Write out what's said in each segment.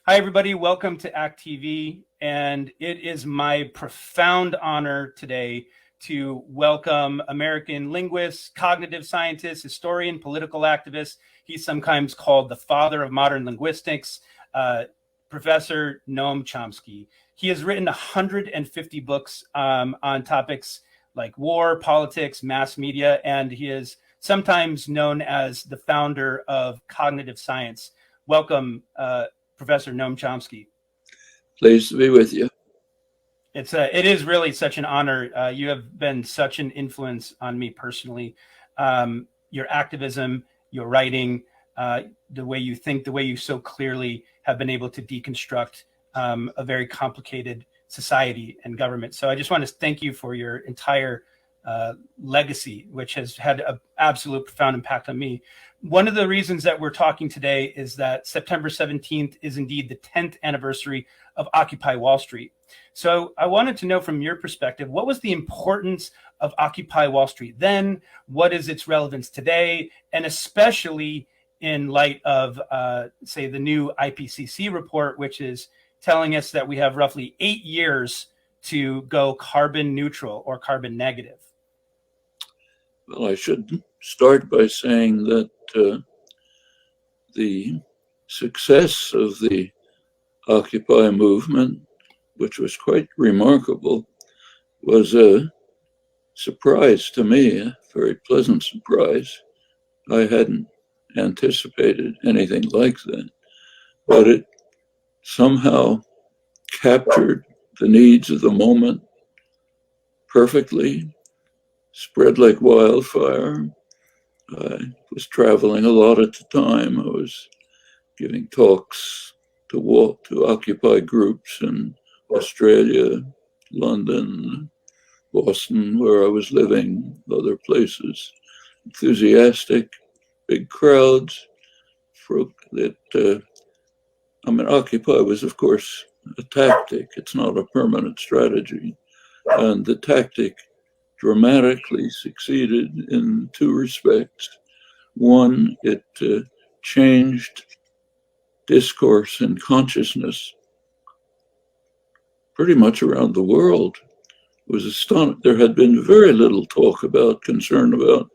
Hi, everybody. Welcome to act.tv. And it is my profound honor today to welcome American linguist, cognitive scientist, historian, political activist. He's sometimes called the father of modern linguistics, Professor Noam Chomsky. He has written 150 books on topics like war, politics, mass media, and he is sometimes known as the founder of cognitive science. Welcome, Professor Noam Chomsky. Pleased to be with you. It is really such an honor. You have been such an influence on me personally. Your activism, your writing, the way you think, the way you so clearly have been able to deconstruct a very complicated society and government. So I just want to thank you for your entire legacy, which has had an absolute profound impact on me. One of the reasons that we're talking today is that September 17th is indeed the 10th anniversary of Occupy Wall Street. So I wanted to know from your perspective, what was the importance of Occupy Wall Street then? What is its relevance today? And especially in light of, say, the new IPCC report, which is telling us that we have roughly 8 years to go carbon neutral or carbon negative. Well, I should start by saying that the success of the Occupy movement, which was quite remarkable, was a surprise to me, a very pleasant surprise. I hadn't anticipated anything like that, but it somehow captured the needs of the moment perfectly, spread like wildfire. I was traveling a lot at the time. I was giving talks to Occupy groups in Australia, London, Boston, where I was living, other places. Enthusiastic, big crowds. Occupy was, of course, a tactic. It's not a permanent strategy. And the tactic dramatically succeeded in two respects. One, it changed discourse and consciousness pretty much around the world. It was astonishing. There had been very little concern about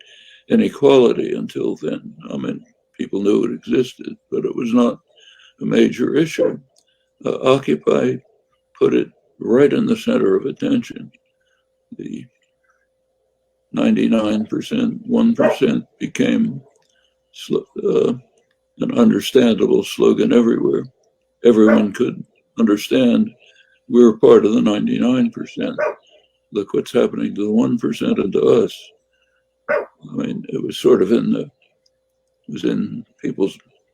inequality until then. I mean, people knew it existed, but it was not a major issue. Occupy put it right in the center of attention. The 99%, 1% became an understandable slogan everywhere. Everyone could understand we're part of the 99%. Look what's happening to the 1% and to us. I mean, it was sort of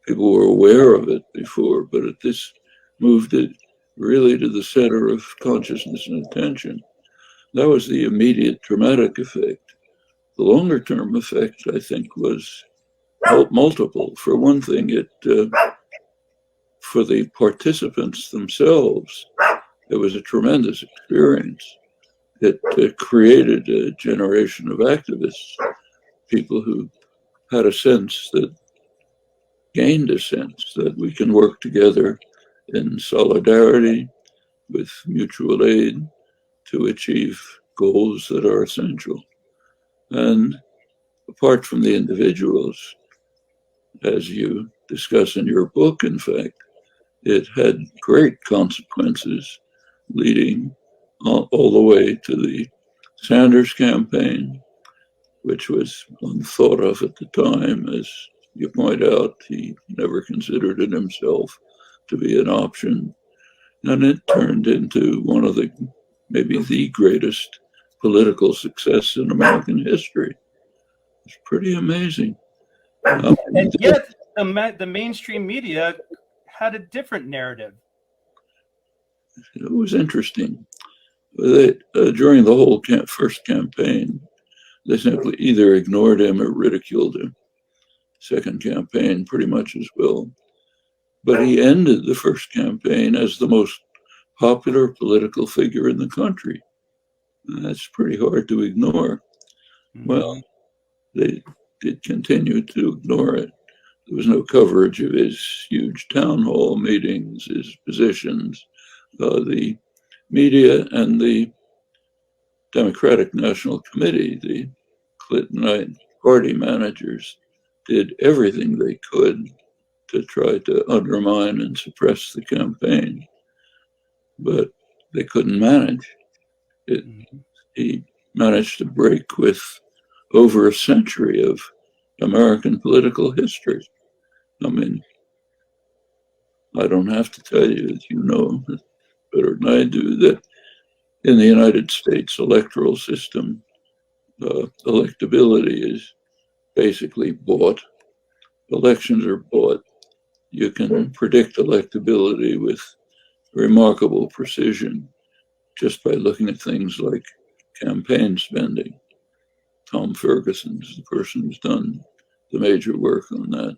people were aware of it before, but this moved it really to the center of consciousness and attention. That was the immediate dramatic effect. The longer term effect, I think, was multiple. For one thing, for the participants themselves, it was a tremendous experience. It created a generation of activists, people who had gained a sense that we can work together in solidarity with mutual aid to achieve goals that are essential. And apart from the individuals, as you discuss in your book, in fact, it had great consequences leading all the way to the Sanders campaign, which was unthought of at the time. As you point out, he never considered it himself to be an option. And it turned into one of maybe the greatest political success in American history. It's pretty amazing. And yet, the mainstream media had a different narrative. It was interesting. During the whole first campaign, they simply either ignored him or ridiculed him. Second campaign, pretty much as well. But he ended the first campaign as the most popular political figure in the country. And that's pretty hard to ignore. Mm-hmm. Well, they did continue to ignore it. there was no coverage of his huge town hall meetings, his positions. The media and the Democratic National Committee, the Clintonite party managers, did everything they could to try to undermine and suppress the campaign, but they couldn't manage it. He managed to break with over a century of American political history. I mean, I don't have to tell you, as you know better than I do, that in the United States electoral system, electability is basically bought. Elections are bought. You can predict electability with remarkable precision just by looking at things like campaign spending. Tom Ferguson's the person who's done the major work on that.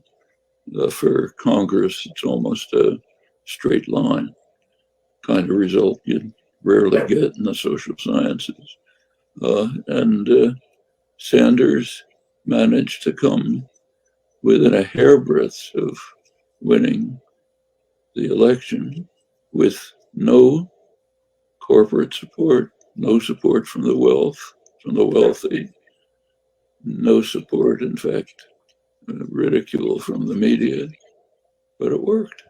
For Congress, it's almost a straight line, kind of result you'd rarely get in the social sciences. And Sanders managed to come within a hairbreadth of winning the election with no corporate support, no support from the wealthy, no support, in fact, ridicule from the media, but it worked.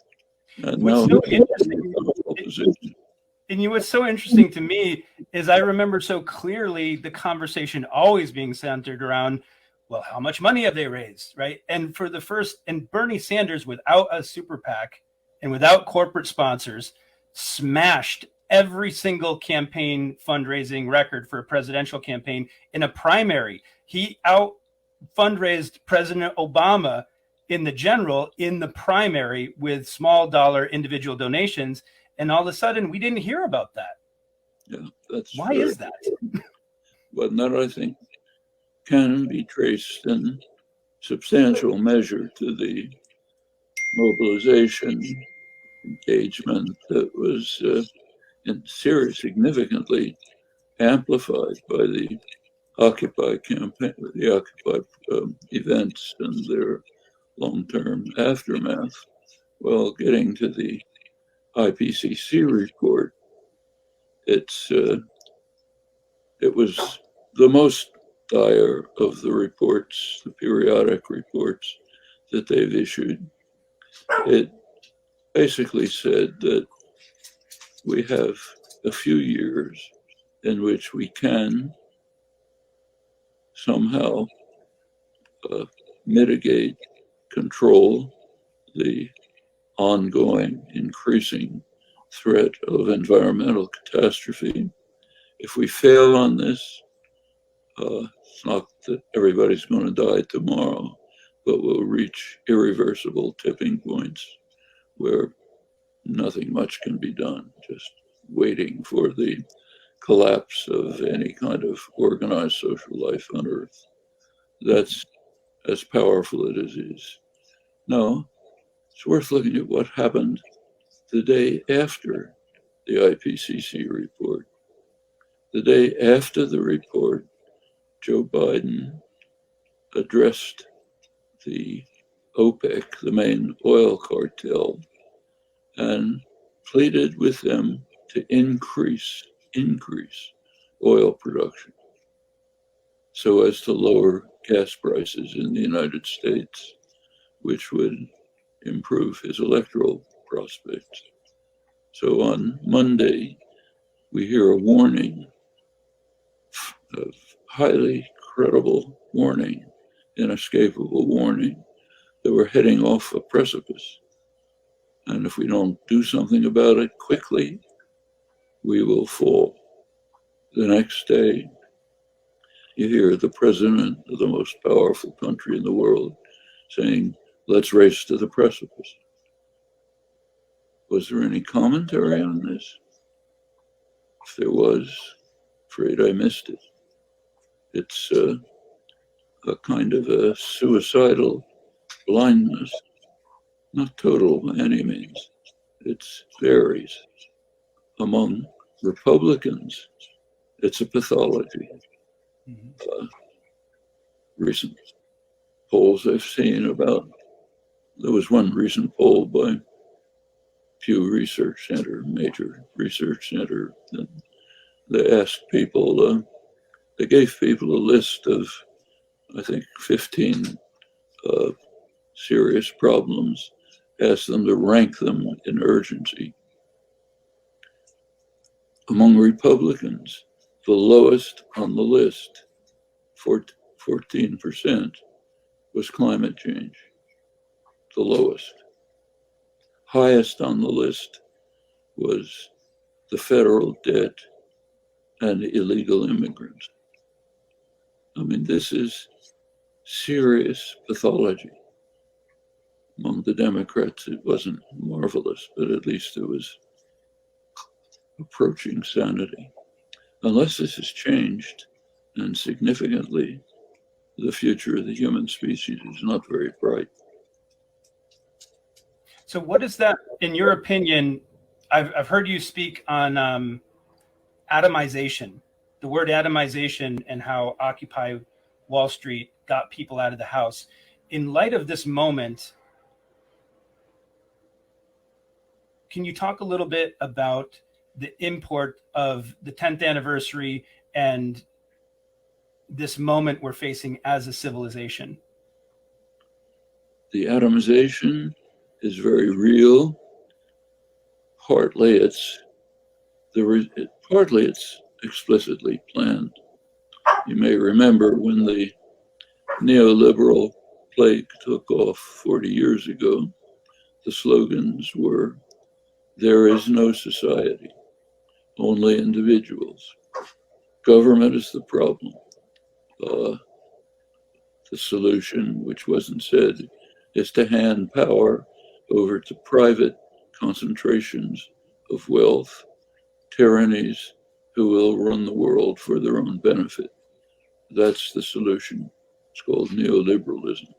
And What's now so interesting, what's so interesting to me is I remember so clearly the conversation always being centered around, well, how much money have they raised, right? And for the first, and Bernie Sanders, without a super PAC and without corporate sponsors, smashed every single campaign fundraising record for a presidential campaign in a primary. He out fundraised President Obama in the general, in the primary, with small dollar individual donations. And all of a sudden, we didn't hear about that. Yeah, that's why is that? Well, that I think can be traced in substantial measure to the mobilization engagement that was significantly amplified by the Occupy campaign, the Occupy events and their long-term aftermath. Well, getting to the IPCC report, it was the most dire of the reports, the periodic reports that they've issued. It basically said that we have a few years in which we can somehow mitigate, control the ongoing, increasing threat of environmental catastrophe. If we fail on this, it's not that everybody's going to die tomorrow, but we'll reach irreversible tipping points where nothing much can be done, just waiting for the collapse of any kind of organized social life on Earth. That's as powerful as it is. No, it's worth looking at what happened the day after the IPCC report. The day after the report, Joe Biden addressed the OPEC, the main oil cartel, and pleaded with them to increase oil production so as to lower gas prices in the United States, which would improve his electoral prospects. So on Monday, we hear a warning, a highly credible warning, inescapable warning, that we're heading off a precipice. And if we don't do something about it quickly, we will fall. The next day, you hear the president of the most powerful country in the world saying, let's race to the precipice. Was there any commentary on this? If there was, afraid I missed it. It's a kind of a suicidal blindness, not total by any means. It varies. Among Republicans, it's a pathology. Recent polls I've seen about There was one recent poll by Pew Research Center, major research center, that they asked people, they gave people a list of, I think, 15 serious problems, asked them to rank them in urgency. Among Republicans, the lowest on the list, 14%, was climate change. The lowest. Highest on the list was the federal debt and illegal immigrants. I mean, this is serious pathology. Among the Democrats, it wasn't marvelous, but at least it was approaching sanity. Unless this is changed, and significantly, the future of the human species is not very bright. So what is that, in your opinion? I've heard you speak on atomization, the word atomization, and how Occupy Wall Street got people out of the house. In light of this moment, can you talk a little bit about the import of the 10th anniversary and this moment we're facing as a civilization? The atomization is very real. Partly it's explicitly planned. You may remember when the neoliberal plague took off 40 years ago, the slogans were, "There is no society, only individuals. Government is the problem. The solution, which wasn't said, is to hand power over to private concentrations of wealth, tyrannies who will run the world for their own benefit." That's the solution. It's called neoliberalism.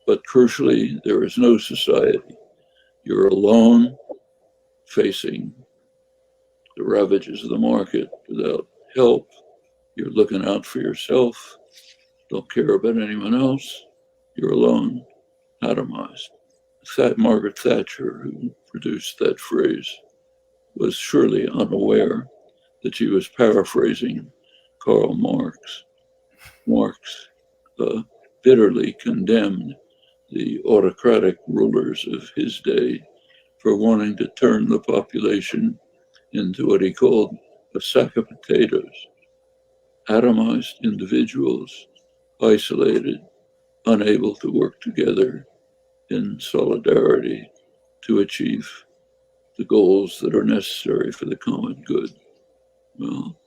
But crucially, there is no society. You're alone, facing the ravages of the market without help. You're looking out for yourself, don't care about anyone else. You're alone, atomized. Margaret Thatcher, who produced that phrase, was surely unaware that she was paraphrasing Karl Marx. Marx bitterly condemned the autocratic rulers of his day for wanting to turn the population into what he called a sack of potatoes, atomized individuals, isolated, unable to work together in solidarity to achieve the goals that are necessary for the common good. Well,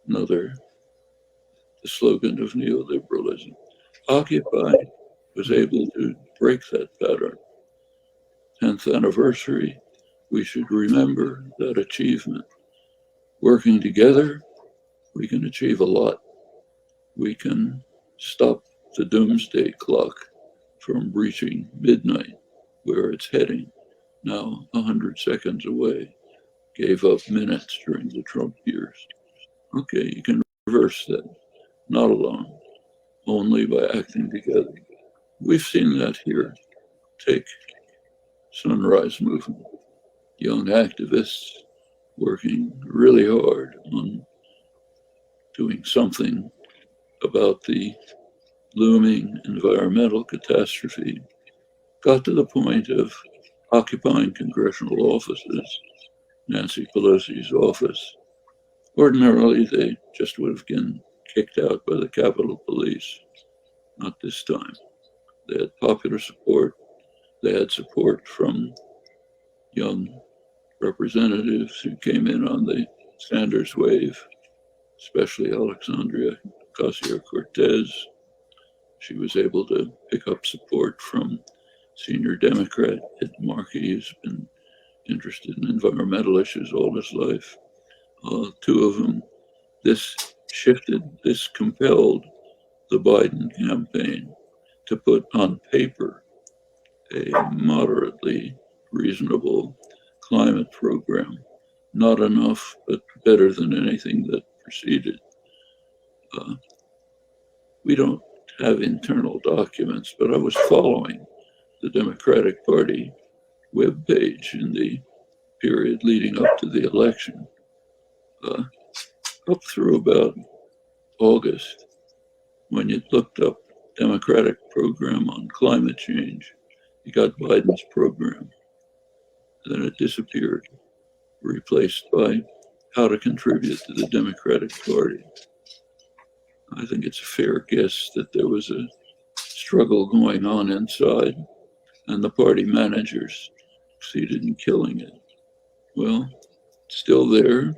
the slogan of neoliberalism. Occupy was able to break that pattern. 10th anniversary, we should remember that achievement. Working together, we can achieve a lot. We can stop the doomsday clock from reaching midnight, where it's heading, now 100 seconds away. Gave up minutes during the Trump years. Okay, you can reverse that. Not alone, only by acting together. We've seen that here. Take Sunrise Movement. Young activists working really hard on doing something about the looming environmental catastrophe, got to the point of occupying congressional offices, Nancy Pelosi's office. Ordinarily, they just would have been kicked out by the Capitol Police. Not this time. They had popular support. They had support from young representatives who came in on the Sanders wave, especially Alexandria Ocasio-Cortez. She was able to pick up support from senior Democrat Ed Markey, who's been interested in environmental issues all his life. Two of them. This compelled the Biden campaign to put on paper a moderately reasonable climate program. Not enough, but better than anything that preceded. We don't have internal documents, but I was following the Democratic Party webpage in the period leading up to the election. Up through about August, when you looked up Democratic program on climate change, you got Biden's program. Then it disappeared, replaced by how to contribute to the Democratic Party. I think it's a fair guess that there was a struggle going on inside, and the party managers succeeded in killing it. Well, it's still there.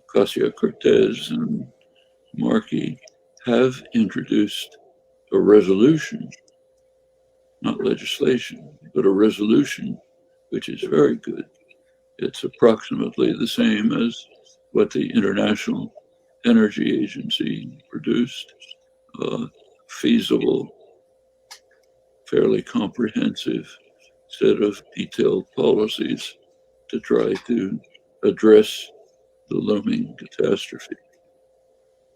Ocasio-Cortez and Markey have introduced a resolution, not legislation, but a resolution, which is very good. It's approximately the same as what the International Energy Agency produced, feasible, fairly comprehensive set of detailed policies to try to address the looming catastrophe.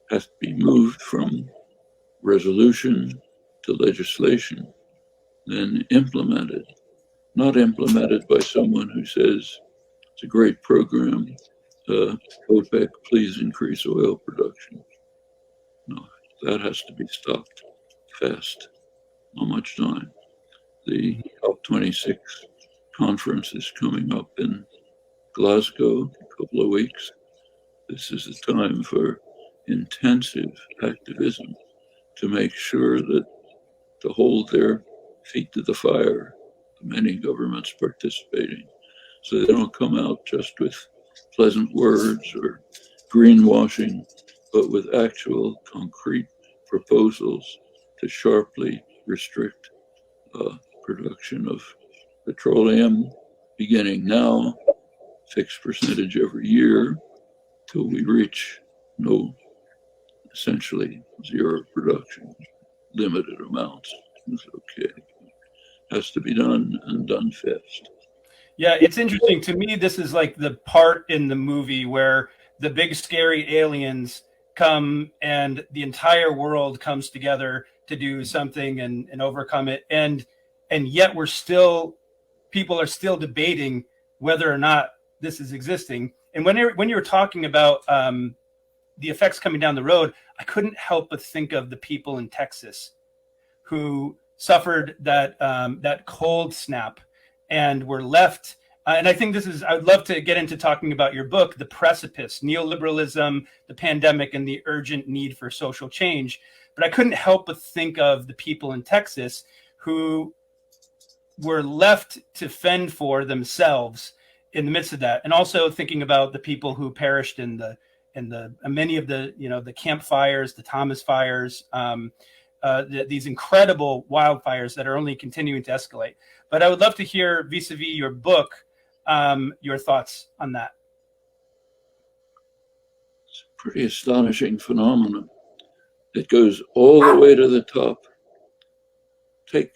Has to be moved from resolution to legislation, then implemented, not implemented by someone who says, it's a great program, OPEC, please increase oil production. No, that has to be stopped fast. Not much time. The COP26 conference is coming up in Glasgow in a couple of weeks. This is a time for intensive activism to make sure that to hold their feet to the fire, many governments participating, so they don't come out just with pleasant words or greenwashing, but with actual concrete proposals to sharply restrict production of petroleum, beginning now, fixed percentage every year, till we reach essentially zero production, limited amounts. It's okay. Has to be done and done fast. Yeah, it's interesting. To me, this is like the part in the movie where the big scary aliens come and the entire world comes together to do something and overcome it. And yet people are still debating whether or not this is existing. And when you were talking about the effects coming down the road, I couldn't help but think of the people in Texas who suffered that cold snap and were left. And I think I would love to get into talking about your book, The Precipice, Neoliberalism, the Pandemic, and the Urgent Need for Social Change. But I couldn't help but think of the people in Texas who were left to fend for themselves in the midst of that. And also thinking about the people who perished in many of the campfires, the Thomas fires, these incredible wildfires that are only continuing to escalate. But I would love to hear, vis-a-vis your book, your thoughts on that. It's a pretty astonishing phenomenon. It goes all the way to the top. Take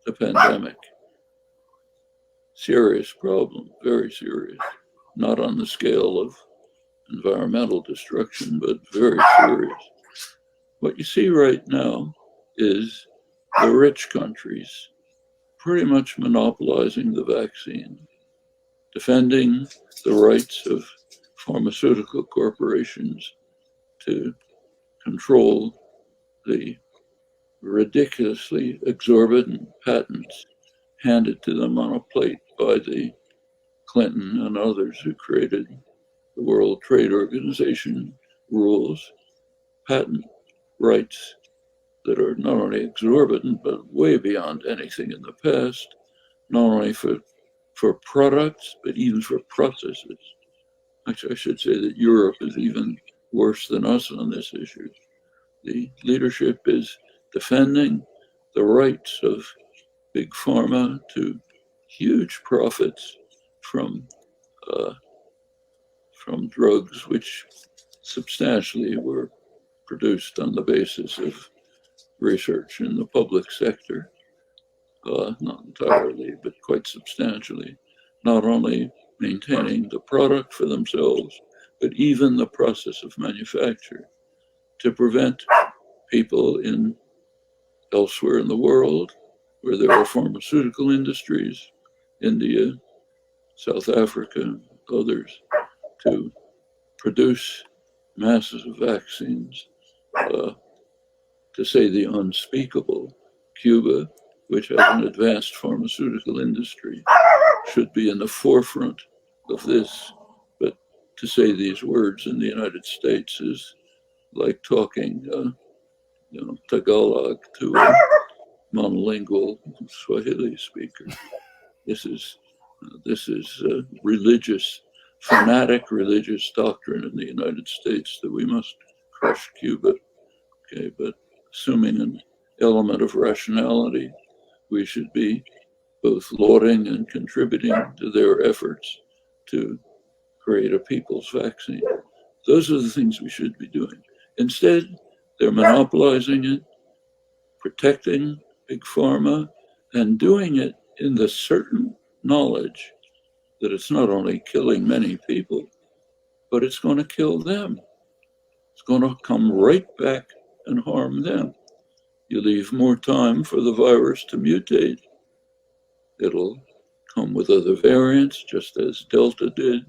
the pandemic. Serious problem, very serious. Not on the scale of environmental destruction, but very serious. What you see right now is the rich countries pretty much monopolizing the vaccine, defending the rights of pharmaceutical corporations to control the ridiculously exorbitant patents handed to them on a plate by the Clinton and others who created the World Trade Organization rules, patent rights that are not only exorbitant, but way beyond anything in the past, not only for products, but even for processes. Actually, I should say that Europe is even worse than us on this issue. The leadership is defending the rights of big pharma to huge profits from drugs which substantially were produced on the basis of research in the public sector, not entirely, but quite substantially, not only maintaining the product for themselves, but even the process of manufacture to prevent people in elsewhere in the world where there are pharmaceutical industries, India, South Africa, others, to produce masses of vaccines. To say the unspeakable, Cuba, which has an advanced pharmaceutical industry, should be in the forefront of this. But to say these words in the United States is like talking, Tagalog to a monolingual Swahili speaker. This is religious, fanatic religious doctrine in the United States that we must crush Cuba. Okay, but assuming an element of rationality, we should be both lauding and contributing to their efforts to create a people's vaccine. Those are the things we should be doing. Instead, they're monopolizing it, protecting big pharma, and doing it in the certain knowledge that it's not only killing many people, but it's going to kill them. It's going to come right back and harm them. You leave more time for the virus to mutate, it'll come with other variants, just as Delta did.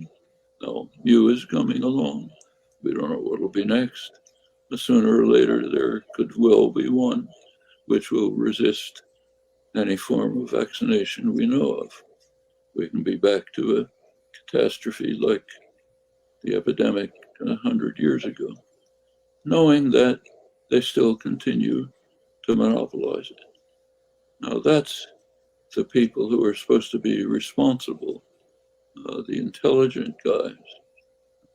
Now, Mu is coming along. We don't know what will be next. But sooner or later, there could well be one which will resist any form of vaccination we know of. We can be back to a catastrophe like the epidemic 100 years ago, knowing that they still continue to monopolize it. Now, that's the people who are supposed to be responsible, the intelligent guys,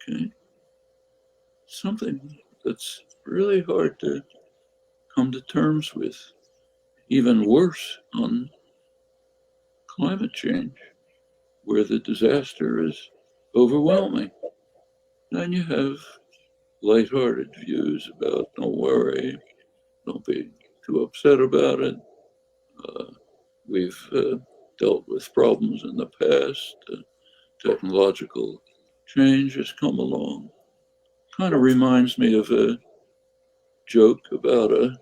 okay? Something that's really hard to come to terms with, even worse on climate change, where the disaster is overwhelming. Then you have lighthearted views about, don't worry, don't be too upset about it. We've dealt with problems in the past. Technological change has come along. Kind of reminds me of a joke about a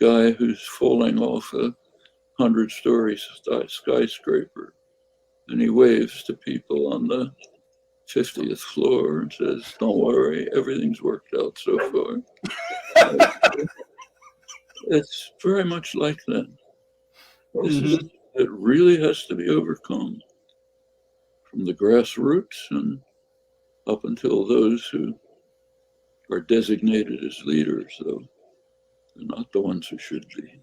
guy who's falling off a 100-story skyscraper, and he waves to people on the 50th floor and says, don't worry, everything's worked out so far. It's very much like that. This is it really has to be overcome from the grassroots and up until those who are designated as leaders, though they're not the ones who should be.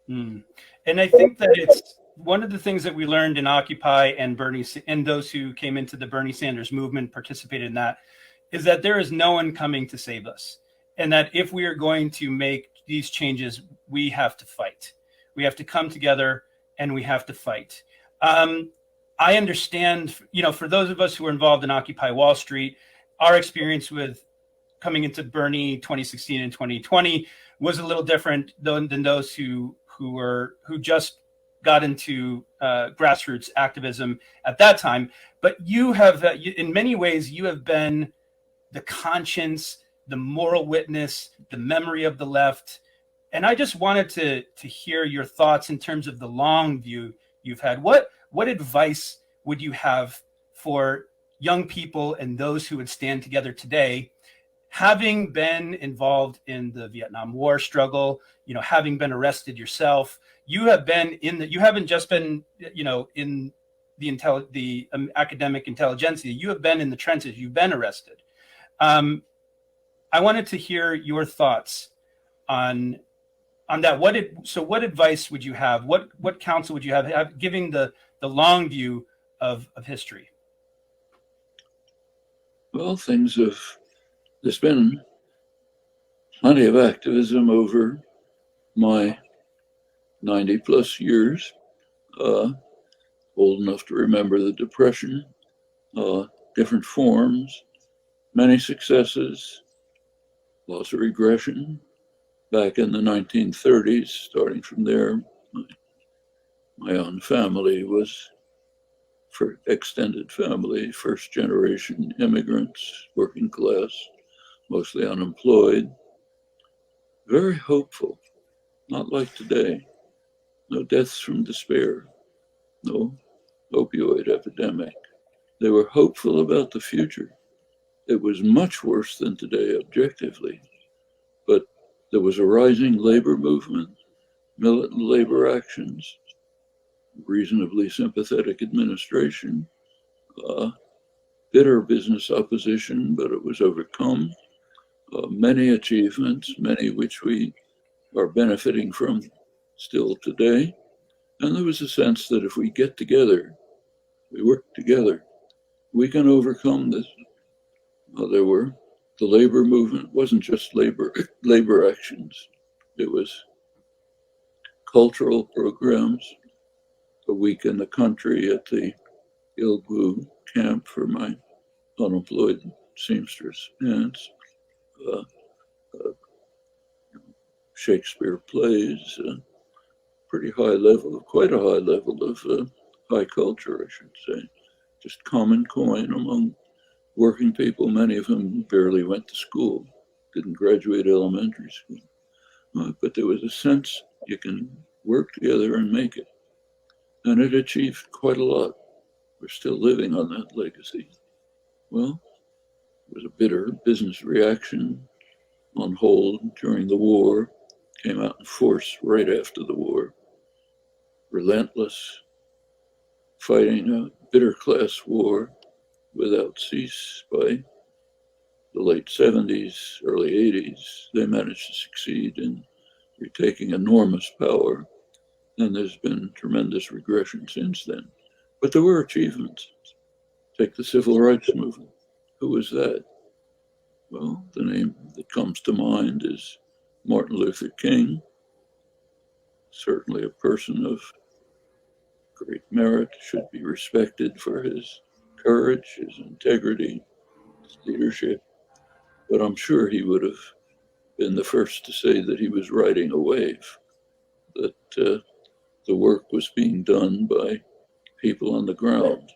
And I think that it's one of the things that we learned in Occupy and Bernie and those who came into the Bernie Sanders movement, participated in that, is that there is no one coming to save us. And that if we are going to make these changes, we have to fight. We have to come together and we have to fight. I understand, for those of us who are involved in Occupy Wall Street, our experience with coming into Bernie 2016 and 2020 was a little different than those who just got into grassroots activism at that time. But you have, in many ways, you have been the conscience, the moral witness, the memory of the left. And I just wanted to hear your thoughts in terms of the long view you've had. What advice would you have for young people and those who would stand together today, having been involved in the Vietnam War struggle, having been arrested yourself? You have been you haven't just been, in the academic intelligentsia. You have been in the trenches. You've been arrested. I wanted to hear your thoughts on that. What advice would you have? What counsel would you have giving the long view of history? Well, there's been plenty of activism over my 90 plus years, old enough to remember the Depression, different forms, many successes, lots of regression. Back in the 1930s, starting from there, my own family was, for extended family, first generation immigrants, working class, mostly unemployed, very hopeful. not like today. No deaths from despair, no opioid epidemic. They were hopeful about the future. It was much worse than today objectively, but there was a rising labor movement, militant labor actions, reasonably sympathetic administration, bitter business opposition, but it was overcome. Many achievements, many which we are benefiting from still today. And there was a sense that if we get together, we work together, we can overcome this. There were the labor movement wasn't just labor actions. It was cultural programs, a week in the country at the Ilgu camp for my unemployed seamstress aunts, uh, uh, Shakespeare plays, pretty high level, quite a high level of high culture, I should say. Just common coin among working people, many of whom barely went to school, didn't graduate elementary school. But there was a sense you can work together and make it. And it achieved quite a lot. We're still living on that legacy. Well, it was a bitter business reaction on hold during the war, came out in force right after the war. Relentless, fighting a bitter class war without cease by the late 70s, early 80s. They managed to succeed in retaking enormous power, and there's been tremendous regression since then. But there were achievements. Take the civil rights movement. Who was that? Well, the name that comes to mind is Martin Luther King, certainly a person of great merit, should be respected for his courage, his integrity, his leadership. But I'm sure he would have been the first to say that he was riding a wave, that the work was being done by people on the ground,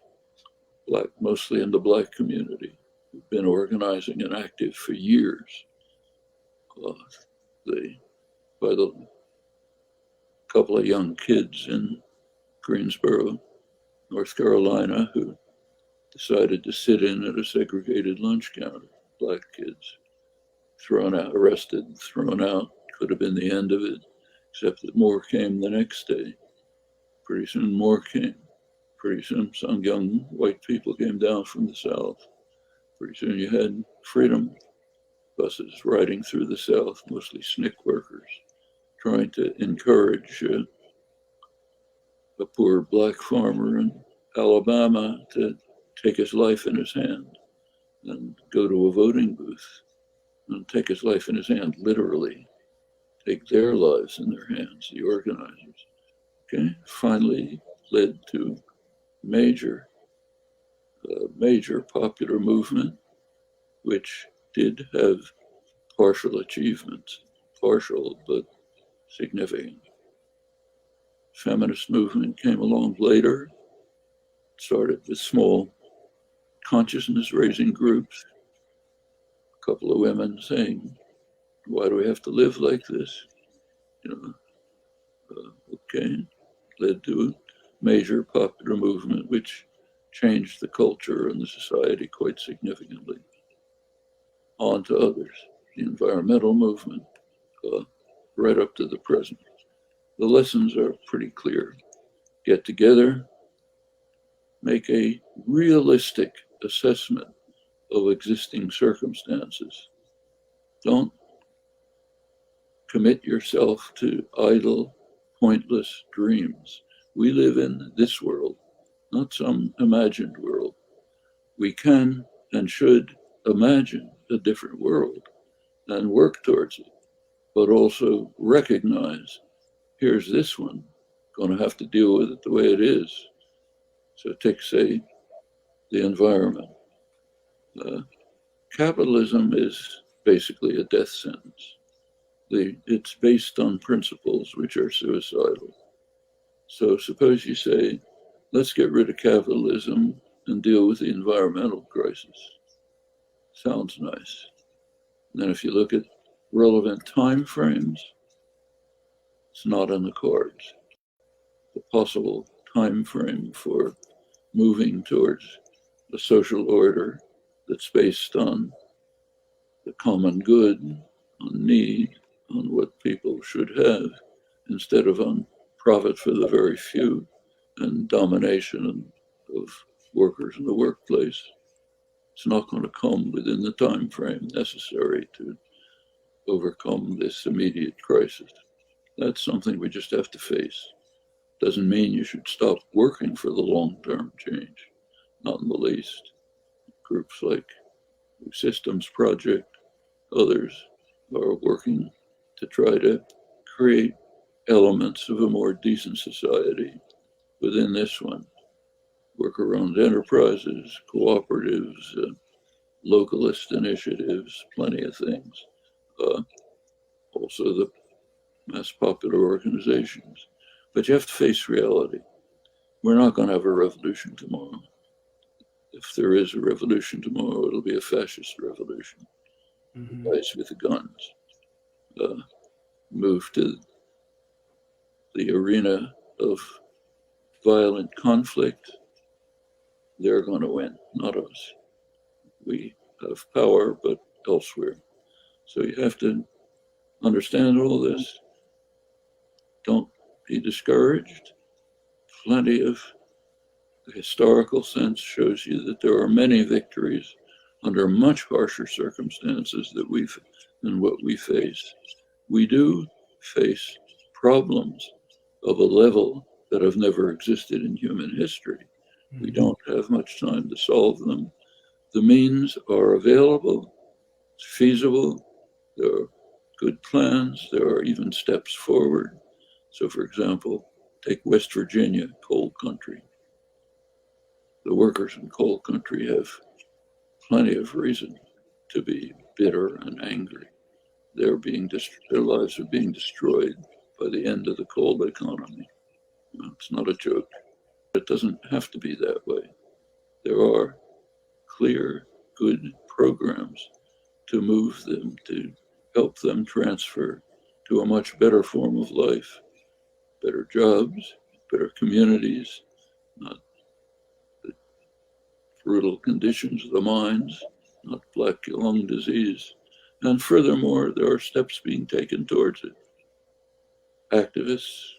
black, mostly in the black community, who've been organizing and active for years. By the couple of young kids in Greensboro, North Carolina, who decided to sit in at a segregated lunch counter. Black kids thrown out, arrested, thrown out. Could have been the end of it, except that more came the next day. Pretty soon more came. Pretty soon some young white people came down from the South. Pretty soon you had freedom buses riding through the South, mostly SNCC workers, trying to encourage a poor black farmer in Alabama to take his life in his hand and go to a voting booth and take his life in his hand, literally, take their lives in their hands, the organizers. Okay, finally led to major popular movement, which did have partial achievements, partial but significant. Feminist movement came along later, started with small consciousness raising groups, a couple of women saying, why do we have to live like this? Okay, led to a major popular movement which changed the culture and the society quite significantly. On to others, the environmental movement, right up to the present. The lessons are pretty clear. Get together, make a realistic assessment of existing circumstances. Don't commit yourself to idle, pointless dreams. We live in this world, not some imagined world. We can and should imagine a different world and work towards it, but also recognize here's this one, going to have to deal with it the way it is. So take, say, the environment. Capitalism is basically a death sentence. It's based on principles which are suicidal. So suppose you say, let's get rid of capitalism and deal with the environmental crisis. Sounds nice. And then if you look at relevant time frames, It's not in the cards. The possible time frame for moving towards a social order that's based on the common good, on need, on what people should have, instead of on profit for the very few and domination of workers in the workplace. It's not going to come within the time frame necessary to overcome this immediate crisis. That's something we just have to face. Doesn't mean you should stop working for the long-term change, not in the least. Groups like Systems Project, others are working to try to create elements of a more decent society within this one. Worker-owned enterprises, cooperatives, localist initiatives, plenty of things. Also the mass popular organizations. But you have to face reality. We're not going to have a revolution tomorrow. If there is a revolution tomorrow, it'll be a fascist revolution. Guys with the guns move to the arena of violent conflict. They're going to win, not us. We have power, but elsewhere. So you have to understand all this. Don't be discouraged. Plenty of the historical sense shows you that there are many victories under much harsher circumstances than what we face. We do face problems of a level that have never existed in human history. We don't have much time to solve them. The means are available, it's feasible, there are good plans, there are even steps forward. So for example, take West Virginia, coal country. The workers in coal country have plenty of reason to be bitter and angry. Their lives are being destroyed by the end of the coal economy. It's not a joke. It doesn't have to be that way. There are clear, good programs to move them, to help them transfer to a much better form of life, better jobs, better communities, not the brutal conditions of the mines, not black lung disease. And furthermore, there are steps being taken towards it. Activists,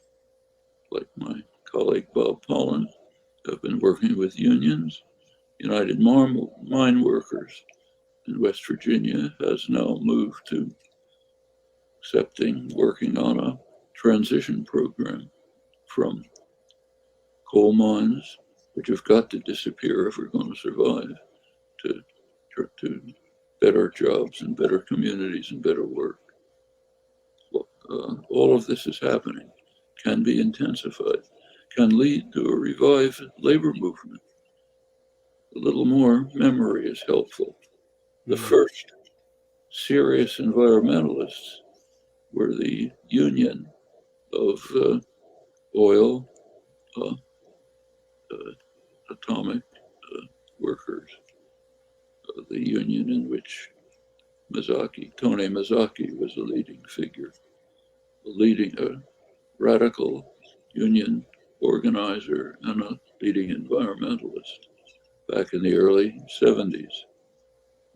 like my colleague Bob Pollan, have been working with unions. United Mine Workers in West Virginia has now moved to working on a transition program from coal mines, which have got to disappear if we're going to survive, to better jobs and better communities and better work. All of this is happening, can be intensified, can lead to a revived labor movement. A little more memory is helpful. The first serious environmentalists were the Union of Oil Atomic Workers, the union in which Tony Mazzocchi was a leading figure, a radical union organizer and a leading environmentalist back in the early 70s.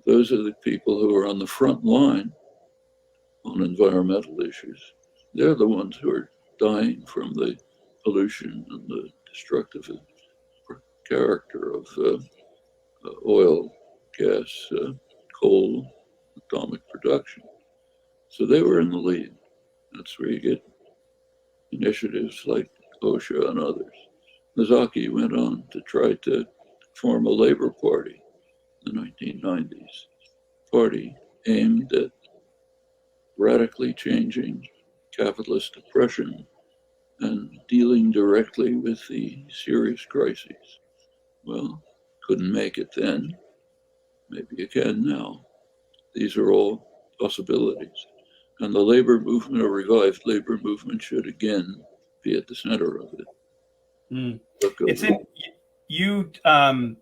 Those are the people who are on the front line on environmental issues. They're the ones who are dying from the pollution and the destructive character of oil, gas, coal, atomic production. So they were in the lead. That's where you get initiatives like OSHA and others. Mazzocchi went on to try to form a labor party in the 1990s. Party aimed at radically changing capitalist oppression and dealing directly with the serious crises. Well, couldn't make it then. Maybe you can now. These are all possibilities. And the labor movement, a revived labor movement, should again be at the center of it. It's in you, and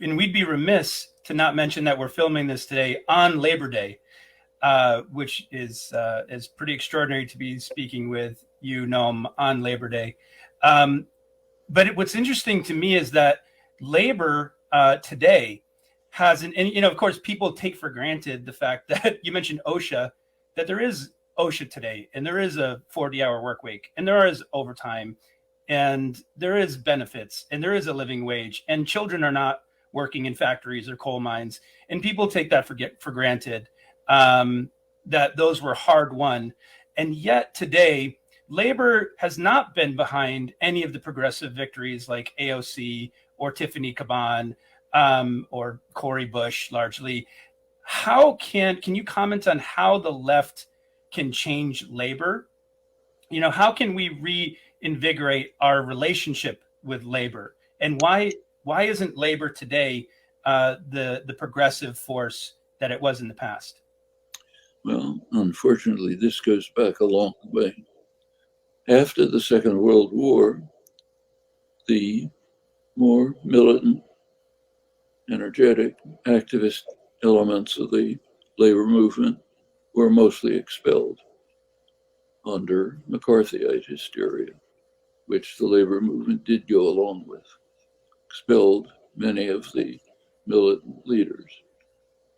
we'd be remiss to not mention that we're filming this today on Labor Day. which is pretty extraordinary to be speaking with you, Noam, on Labor Day. But what's interesting to me is that labor today has and of course, people take for granted the fact that you mentioned OSHA, that there is OSHA today, and there is a 40-hour work week, and there is overtime, and there is benefits, and there is a living wage, and children are not working in factories or coal mines, and people take that for granted, that those were hard won. And yet today, labor has not been behind any of the progressive victories like AOC or Tiffany Caban, or Cori Bush largely. How can you comment on how the left can change labor? How can we reinvigorate our relationship with labor? And why isn't labor today the progressive force that it was in the past? Well, unfortunately, this goes back a long way. After the Second World War, the more militant, energetic, activist elements of the labor movement were mostly expelled under McCarthyite hysteria, which the labor movement did go along with, expelled many of the militant leaders.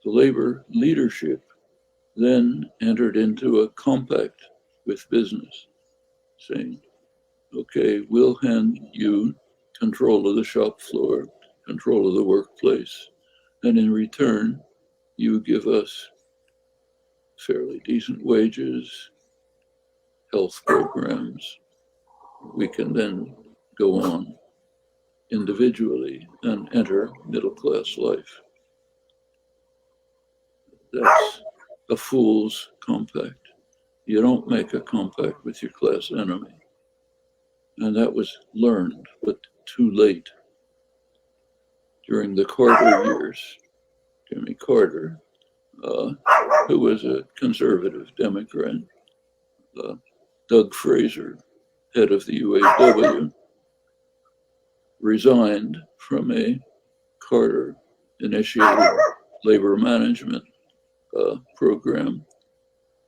The labor leadership then entered into a compact with business, saying, okay, we'll hand you control of the shop floor, control of the workplace, and in return, you give us fairly decent wages, health programs. We can then go on individually and enter middle class life. That's a fool's compact. You don't make a compact with your class enemy. And that was learned, but too late. During the Carter years, Jimmy Carter, who was a conservative Democrat, Doug Fraser, head of the UAW, resigned from a Carter-initiated labor management program,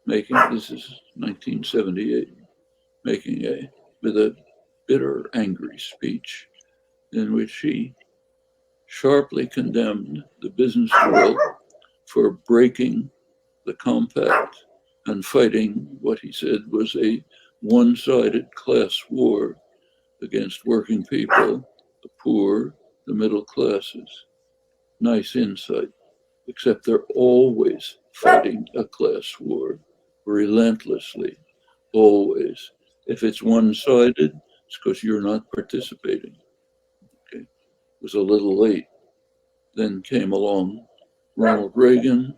this is 1978, with a bitter, angry speech in which he sharply condemned the business world for breaking the compact and fighting what he said was a one-sided class war against working people, the poor, the middle classes. Nice insight, except they're always fighting a class war, relentlessly, always. If it's one-sided, it's because you're not participating. Okay. It was a little late. Then came along Ronald Reagan,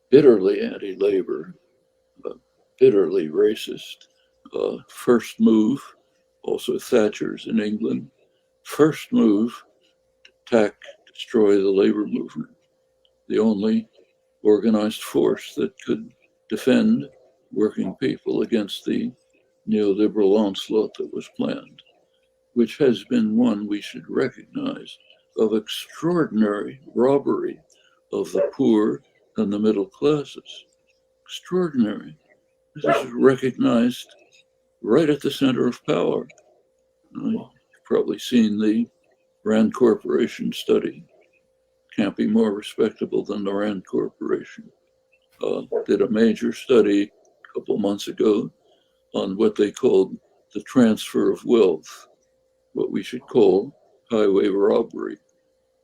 bitterly anti-labor, bitterly racist. First move, also Thatcher's in England, first move to destroy the labor movement, the only organized force that could defend working people against the neoliberal onslaught that was planned, which has been one we should recognize of extraordinary robbery of the poor and the middle classes. Extraordinary. This is recognized right at the center of power. You've probably seen the Rand Corporation study. Can't be more respectable than the Rand Corporation. Did a major study a couple months ago on what they called the transfer of wealth, what we should call highway robbery.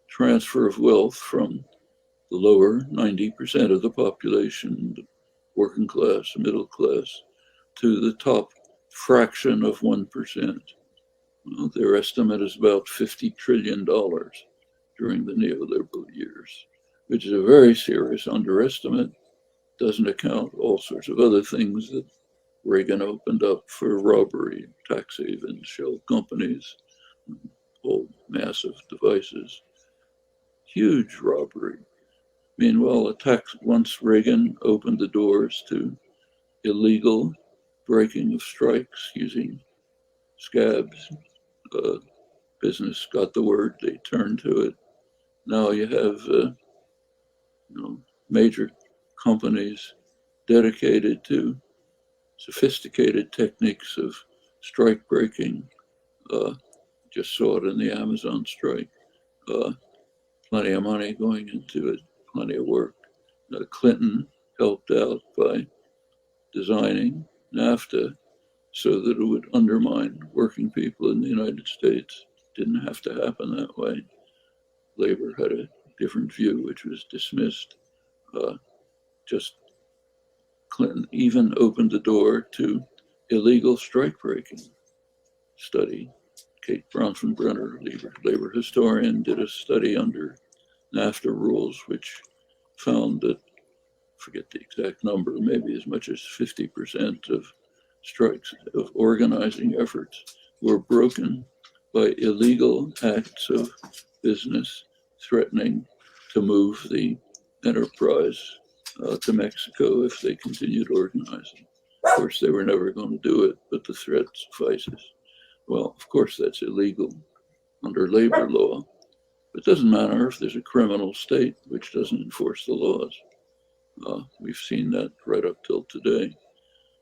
Transfer of wealth from the lower 90% of the population, the working class, middle class, to the top fraction of 1%. Well, their estimate is about $50 trillion during the neoliberal years, which is a very serious underestimate. Doesn't account all sorts of other things that Reagan opened up for robbery, tax havens, shell companies, all massive devices. Huge robbery. Meanwhile, once Reagan opened the doors to illegal breaking of strikes using scabs, business got the word, they turned to it. Now you have major companies dedicated to sophisticated techniques of strike breaking. Just saw it in the Amazon strike. Plenty of money going into it, plenty of work. Clinton helped out by designing NAFTA so that it would undermine working people in the United States. Didn't have to happen that way. Labor had a different view, which was dismissed. Just Clinton even opened the door to illegal strike breaking. Study. Kate Bronfenbrenner, labor historian, did a study under NAFTA rules, which found that, forget the exact number, maybe as much as 50% of strikes, of organizing efforts, were broken by illegal acts of business threatening to move the enterprise to Mexico if they continued organizing. Of course, they were never going to do it, but the threat suffices. Well, of course, that's illegal under labor law. It doesn't matter if there's a criminal state which doesn't enforce the laws. We've seen that right up till today.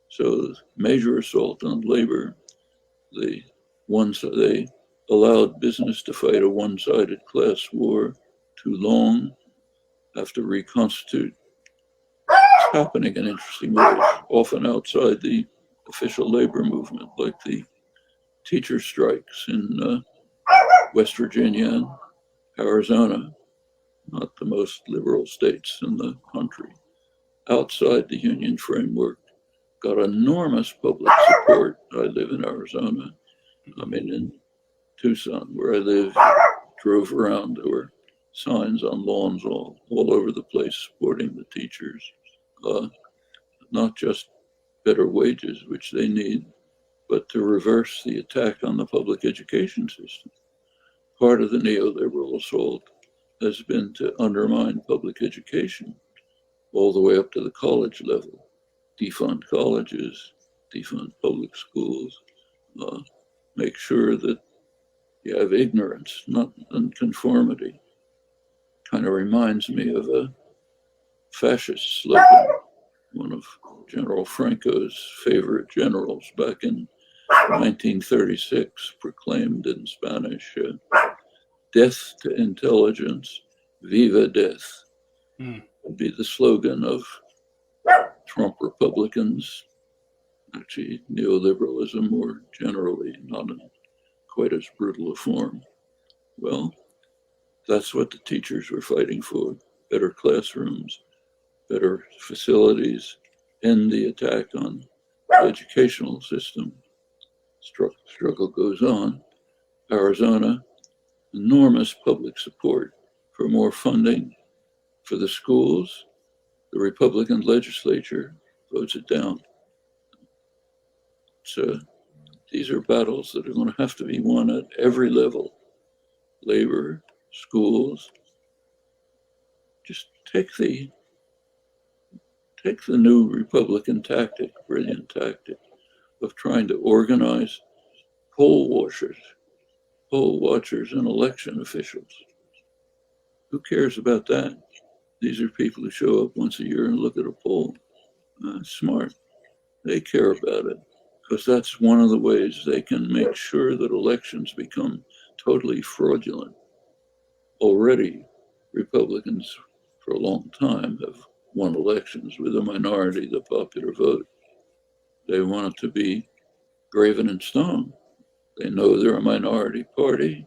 So major assault on labor. They allowed business to fight a one-sided class war too long, have to reconstitute. It's happening in interesting ways, often outside the official labor movement, like the teacher strikes in West Virginia and Arizona, not the most liberal states in the country. Outside the union framework, got enormous public support. I live in Arizona. In Tucson, where I live, drove around, there were signs on lawns all over the place supporting the teachers. Not just better wages, which they need, but to reverse the attack on the public education system. Part of the neoliberal assault has been to undermine public education all the way up to the college level, defund colleges, defund public schools, make sure that you have ignorance, not nonconformity. Kind of reminds me of a fascist slogan, one of General Franco's favorite generals back in 1936 proclaimed in Spanish, death to intelligence, viva death, would be the slogan of Trump Republicans, actually neoliberalism more generally, not in quite as brutal a form. Well, that's what the teachers were fighting for, better classrooms, better facilities, end the attack on the educational system. Struggle goes on. Arizona, enormous public support for more funding for the schools. The Republican legislature votes it down. So these are battles that are going to have to be won at every level. Labor, schools. Just take the new Republican tactic, brilliant tactic, of trying to organize poll watchers and election officials. Who cares about that? These are people who show up once a year and look at a poll. Smart. They care about it because that's one of the ways they can make sure that elections become totally fraudulent. Already, Republicans for a long time have won elections with a minority of the popular vote. They want it to be graven in stone. They know they're a minority party.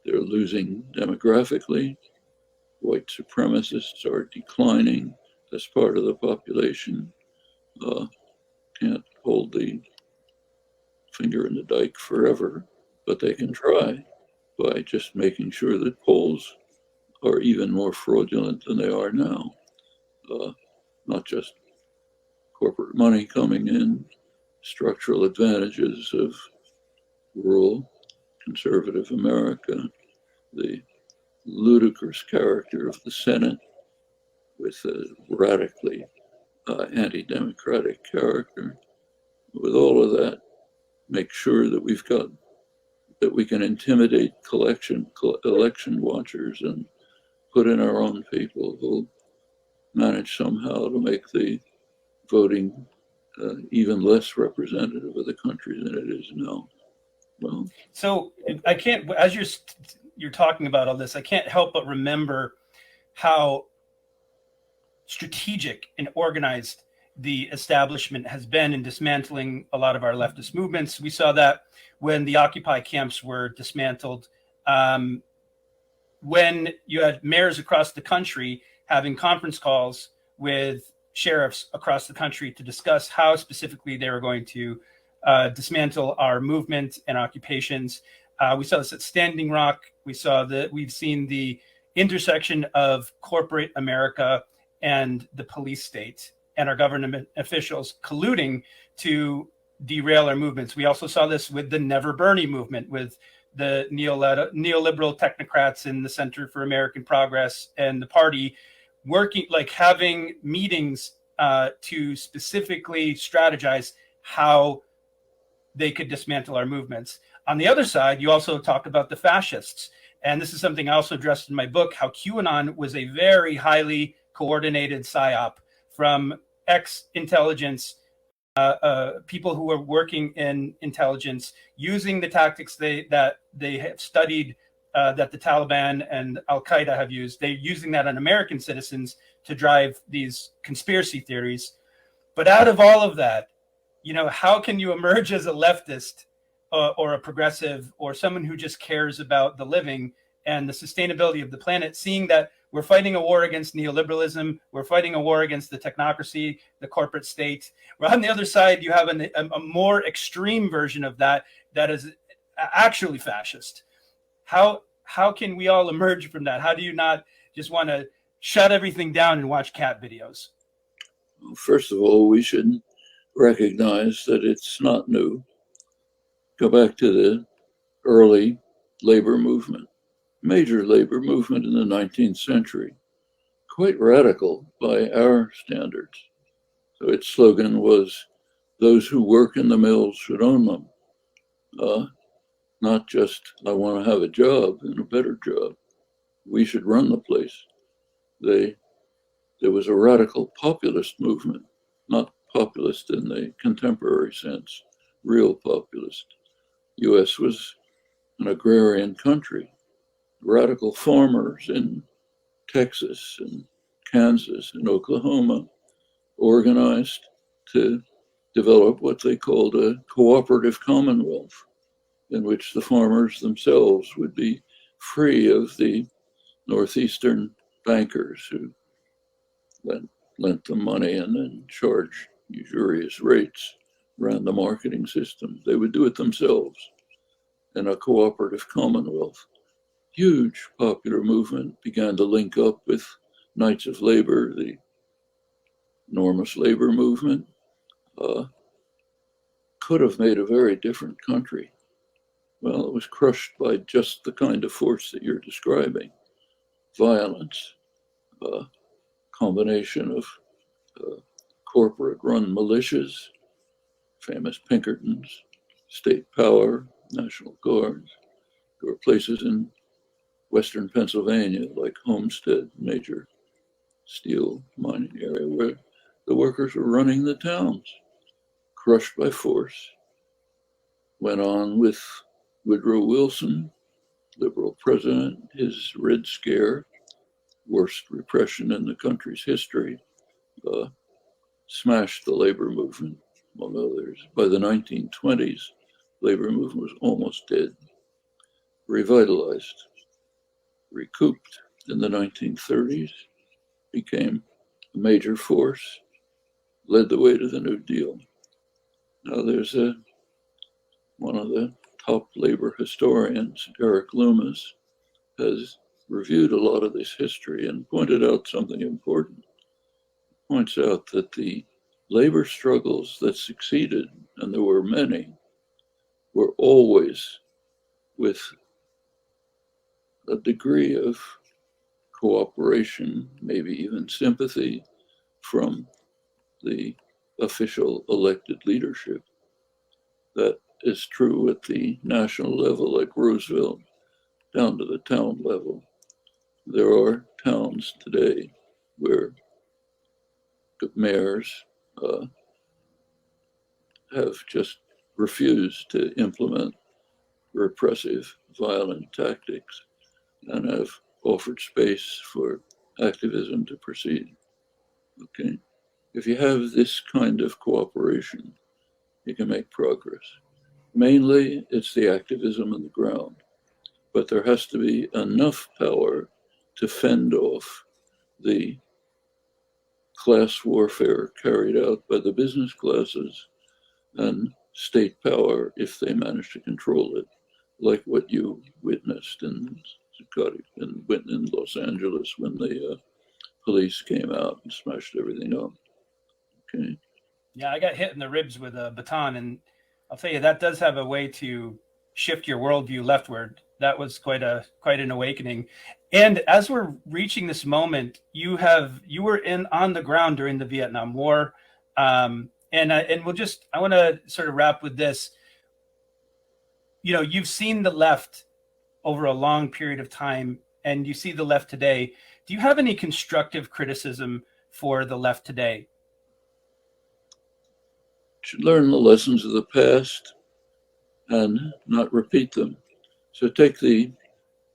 They're losing demographically. White supremacists are declining as part of the population. Can't hold the finger in the dike forever, but they can try by just making sure that polls are even more fraudulent than they are now. Not just corporate money coming in, structural advantages of rural conservative America, the ludicrous character of the Senate with a radically anti-democratic character. With all of that, make sure that we can intimidate election watchers and put in our own people who manage somehow to make the voting even less representative of the country than it is now. Well, so I can't, as you're talking about all this, I can't help but remember how strategic and organized the establishment has been in dismantling a lot of our leftist movements. We saw that when the Occupy camps were dismantled, when you had mayors across the country having conference calls with sheriffs across the country to discuss how specifically they were going to dismantle our movement and occupations. We saw this at Standing Rock. We've seen the intersection of corporate America and the police state and our government officials colluding to derail our movements. We also saw this with the Never Bernie movement, with the neoliberal technocrats in the Center for American Progress and the party working, like having meetings to specifically strategize how they could dismantle our movements. On the other side, you also talk about the fascists. And this is something I also addressed in my book, how QAnon was a very highly coordinated psyop from ex-intelligence people who were working in intelligence, using the tactics that they have studied, that the Taliban and Al-Qaeda have used. They're using that on American citizens to drive these conspiracy theories. But out of all of that, how can you emerge as a leftist or a progressive or someone who just cares about the living and the sustainability of the planet, seeing that we're fighting a war against neoliberalism, we're fighting a war against the technocracy, the corporate state. Well, on the other side, you have a more extreme version of that is actually fascist. How can we all emerge from that? How do you not just want to shut everything down and watch cat videos? First of all, we should recognize that it's not new. Go back to the early labor movement, major labor movement in the 19th century, quite radical by our standards. So its slogan was, "Those who work in the mills should own them." Not just, "I want to have a job and a better job." We should run the place. There was a radical populist movement, not populist in the contemporary sense, real populist. U.S. was an agrarian country. Radical farmers in Texas and Kansas and Oklahoma organized to develop what they called a cooperative commonwealth, in which the farmers themselves would be free of the northeastern bankers who lent them money and then charged usurious rates, ran the marketing system. They would do it themselves in a cooperative commonwealth. Huge popular movement began to link up with Knights of Labor, the enormous labor movement. Could have made a very different country. Well, it was crushed by just the kind of force that you're describing. Violence, combination of corporate-run militias, famous Pinkertons, state power, National Guards. There were places in Western Pennsylvania, like Homestead, major steel mining area, where the workers were running the towns, crushed by force. Went on with Woodrow Wilson, liberal president, his Red Scare, worst repression in the country's history, smashed the labor movement, among others. By the 1920s, labor movement was almost dead. Revitalized, recouped in the 1930s, became a major force, led the way to the New Deal. Now there's one of the top labor historians, Eric Loomis, has reviewed a lot of this history and pointed out something important. Points out that the labor struggles that succeeded, and there were many, were always with a degree of cooperation, maybe even sympathy from the official elected leadership. That is true at the national level, like Roosevelt, down to the town level. There are towns today where mayors uh, have just refused to implement repressive, violent tactics and have offered space for activism to proceed. Okay? If you have this kind of cooperation, you can make progress. Mainly, it's the activism on the ground, but there has to be enough power to fend off the class warfare carried out by the business classes and state power if they manage to control it, like what you witnessed in Los Angeles when the police came out and smashed everything up. Okay. Yeah, I got hit in the ribs with a baton, and I'll tell you that does have a way to shift your worldview leftward. That was quite an awakening. And as we're reaching this moment, you were in on the ground during the Vietnam War, and I want to sort of wrap with this. You know, you've seen the left over a long period of time, and you see the left today. Do you have any constructive criticism for the left today? Should learn the lessons of the past and not repeat them. So take the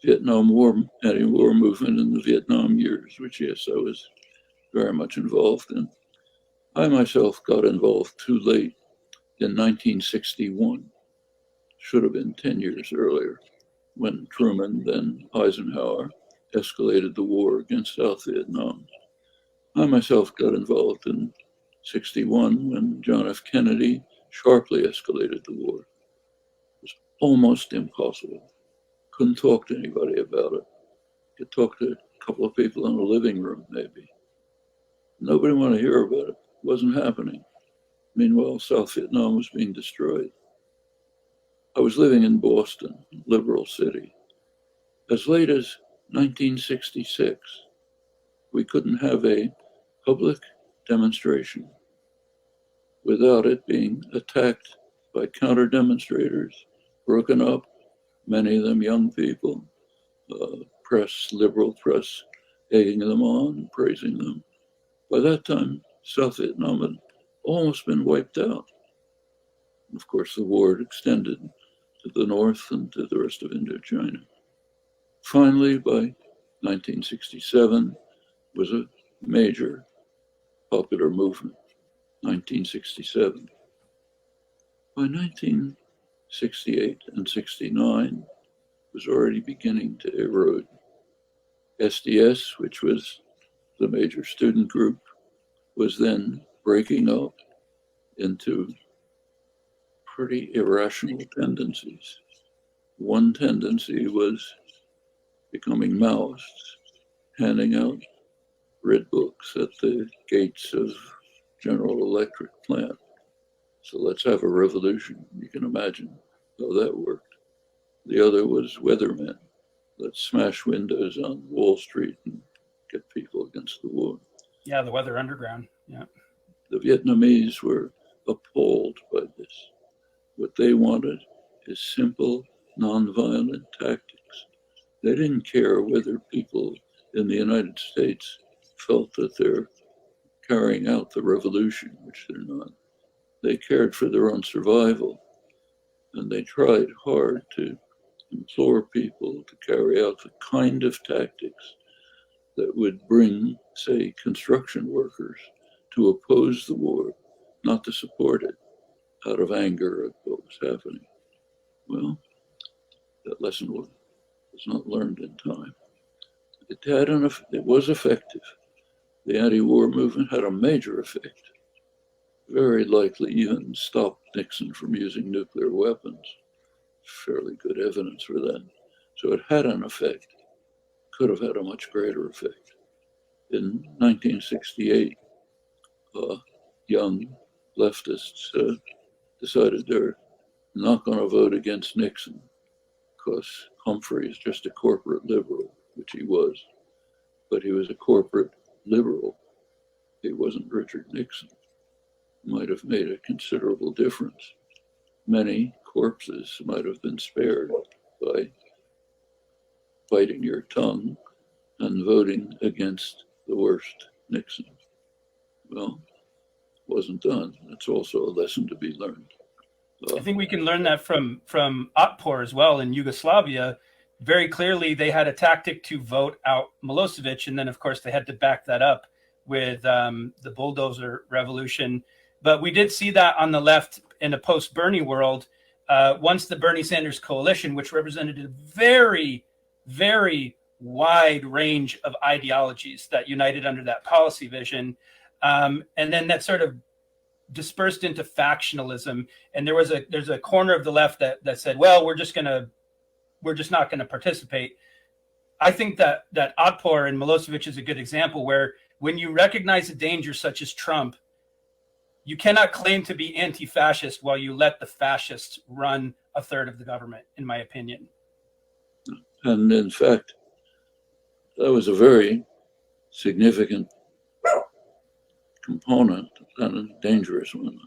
Vietnam War, anti-war movement in the Vietnam years, which, yes, I was very much involved in. I myself got involved too late in 1961. Should have been 10 years earlier, when Truman, then Eisenhower, escalated the war against South Vietnam. I myself got involved in 61 when John F. Kennedy sharply escalated the war. It was almost impossible. Couldn't talk to anybody about it. Could talk to a couple of people in a living room, maybe. Nobody wanted to hear about it. It wasn't happening. Meanwhile, South Vietnam was being destroyed. I was living in Boston, liberal city. As late as 1966, we couldn't have a public demonstration without it being attacked by counter-demonstrators, broken up, many of them young people, liberal press, egging them on, praising them. By that time, South Vietnam had almost been wiped out. Of course, the war had extended to the north and to the rest of Indochina. Finally, by 1967, was a major popular movement, 1967. By 1968 and 69, was already beginning to erode. SDS, which was the major student group, was then breaking up into pretty irrational tendencies. One tendency was becoming Maoists, handing out red books at the gates of General Electric plant. So let's have a revolution. You can imagine how that worked. The other was weathermen. Let's smash windows on Wall Street and get people against the war. Yeah, the Weather Underground. Yeah. The Vietnamese were appalled by this. What they wanted is simple, nonviolent tactics. They didn't care whether people in the United States felt that they're carrying out the revolution, which they're not. They cared for their own survival, and they tried hard to implore people to carry out the kind of tactics that would bring, say, construction workers to oppose the war, not to support it, out of anger at what was happening. Well, that lesson was not learned in time. It was effective. The anti-war movement had a major effect. Very likely even stopped Nixon from using nuclear weapons. Fairly good evidence for that. So it had an effect. Could have had a much greater effect. In 1968, young leftists decided they're not going to vote against Nixon because Humphrey is just a corporate liberal, which he was. But he was a corporate liberal. He wasn't Richard Nixon. Might have made a considerable difference. Many corpses might have been spared by biting your tongue and voting against the worst Nixon. Well, wasn't done. It's also a lesson to be learned. I think we can learn that from Otpor as well in Yugoslavia. Very clearly, they had a tactic to vote out Milosevic, and then, of course, they had to back that up with the bulldozer revolution. But we did see that on the left in a post-Bernie world. Once the Bernie Sanders coalition, which represented a very, very wide range of ideologies that united under that policy vision, and then that sort of dispersed into factionalism, and there's a corner of the left that said, well, we're just not going to participate. I think that Otpor and Milosevic is a good example where when you recognize a danger such as Trump, you cannot claim to be anti-fascist while you let the fascists run a third of the government, in my opinion. And in fact, that was a very significant component and a dangerous one.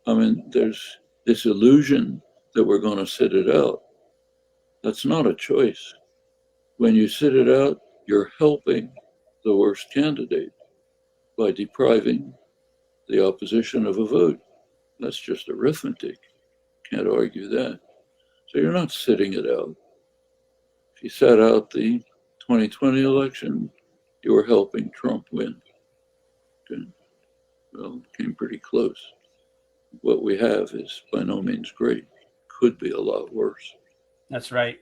I mean, there's this illusion that we're going to sit it out. That's not a choice. When you sit it out, you're helping the worst candidate by depriving the opposition of a vote. That's just arithmetic. Can't argue that. So you're not sitting it out. If you sat out the 2020 election, you were helping Trump win. Okay. Well, it came pretty close. What we have is by no means great. Could be a lot worse. That's right.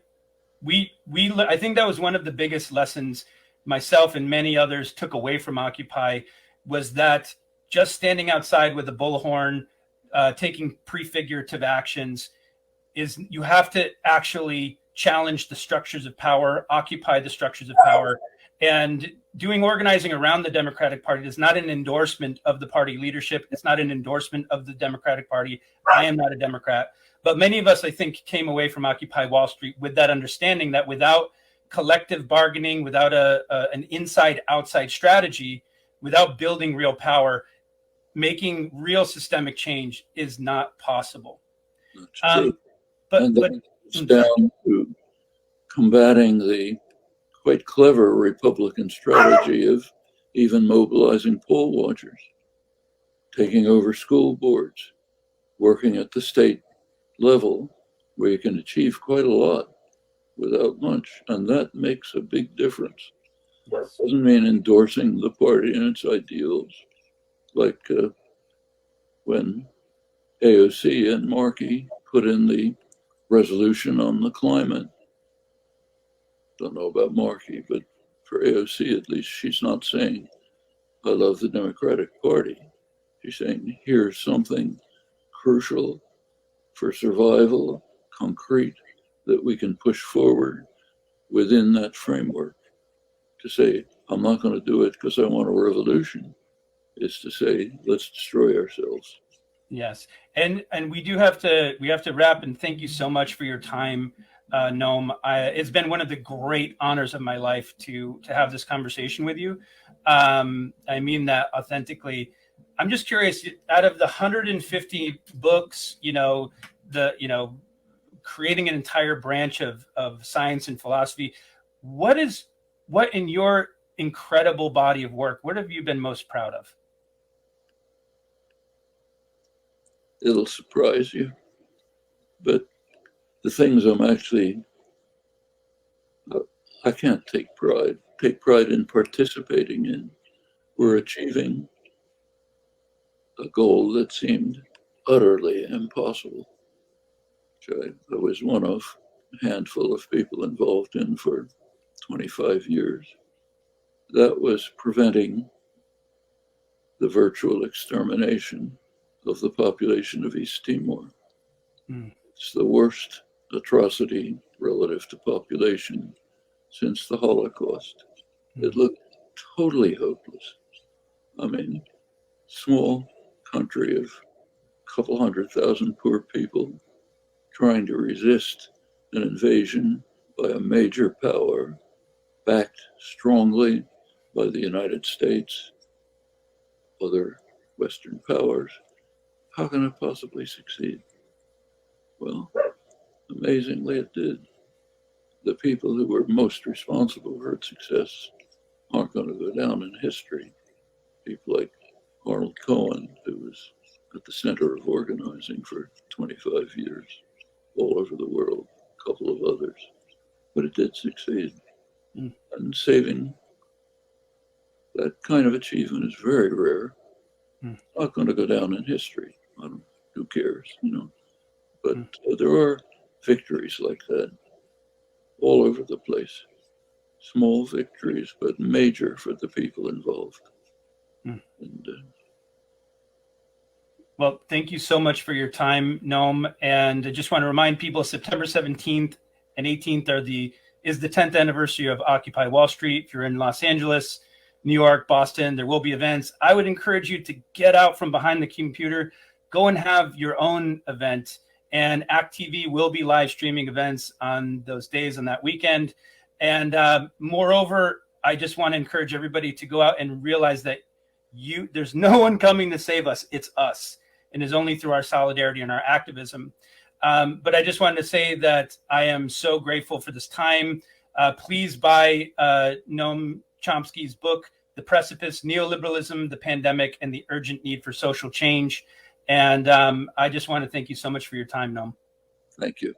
I think that was one of the biggest lessons myself and many others took away from Occupy, was that just standing outside with a bullhorn, taking prefigurative actions, is you have to actually challenge the structures of power, occupy the structures of power. And doing organizing around the Democratic Party is not an endorsement of the party leadership. It's not an endorsement of the Democratic Party. I am not a Democrat. But many of us, I think, came away from Occupy Wall Street with that understanding that without collective bargaining, without an inside-outside strategy, without building real power, making real systemic change is not possible. That's true. But it's down to combating the quite clever Republican strategy of even mobilizing poll watchers, taking over school boards, working at the state level where you can achieve quite a lot without much. And that makes a big difference. Yes. Doesn't mean endorsing the party and its ideals, like when AOC and Markey put in the resolution on the climate. Don't know about Markey, but for AOC at least, she's not saying, I love the Democratic Party. She's saying, here's something crucial for survival, concrete, that we can push forward within that framework. To say, I'm not going to do it because I want a revolution, is to say, let's destroy ourselves. Yes, and we have to wrap. And thank you so much for your time, Noam. It's been one of the great honors of my life to have this conversation with you. I mean that authentically. I'm just curious, out of the 150 books, creating an entire branch of science and philosophy, what in your incredible body of work, what have you been most proud of? It'll surprise you, but the things I can't take pride in participating in. We're achieving a goal that seemed utterly impossible, which I was one of a handful of people involved in for 25 years. That was preventing the virtual extermination of the population of East Timor. It's the worst atrocity relative to population since the Holocaust. It looked totally hopeless. I mean, small country of a couple 100,000 poor people trying to resist an invasion by a major power backed strongly by the United States, other Western powers. How can it possibly succeed? Well, amazingly it did. The people who were most responsible for its success aren't going to go down in history. People like Arnold Cohen, who was at the center of organizing for 25 years all over the world, a couple of others. But it did succeed. Mm. And saving that kind of achievement is very rare. Mm. Not going to go down in history. Who cares, you know? But there are victories like that all over the place. Small victories, but major for the people involved. Mm. And, well, thank you so much for your time, Noam. And I just want to remind people, September 17th and 18th is the 10th anniversary of Occupy Wall Street. If you're in Los Angeles, New York, Boston, there will be events. I would encourage you to get out from behind the computer, go and have your own event. And act.tv will be live streaming events on those days on that weekend. And moreover, I just want to encourage everybody to go out and realize that there's no one coming to save us. It's us. And it's only through our solidarity and our activism. But I just wanted to say that I am so grateful for this time. Please buy Noam Chomsky's book, The Precipice, Neoliberalism, the Pandemic, and the Urgent Need for Social Change. And I just want to thank you so much for your time, Noam. Thank you.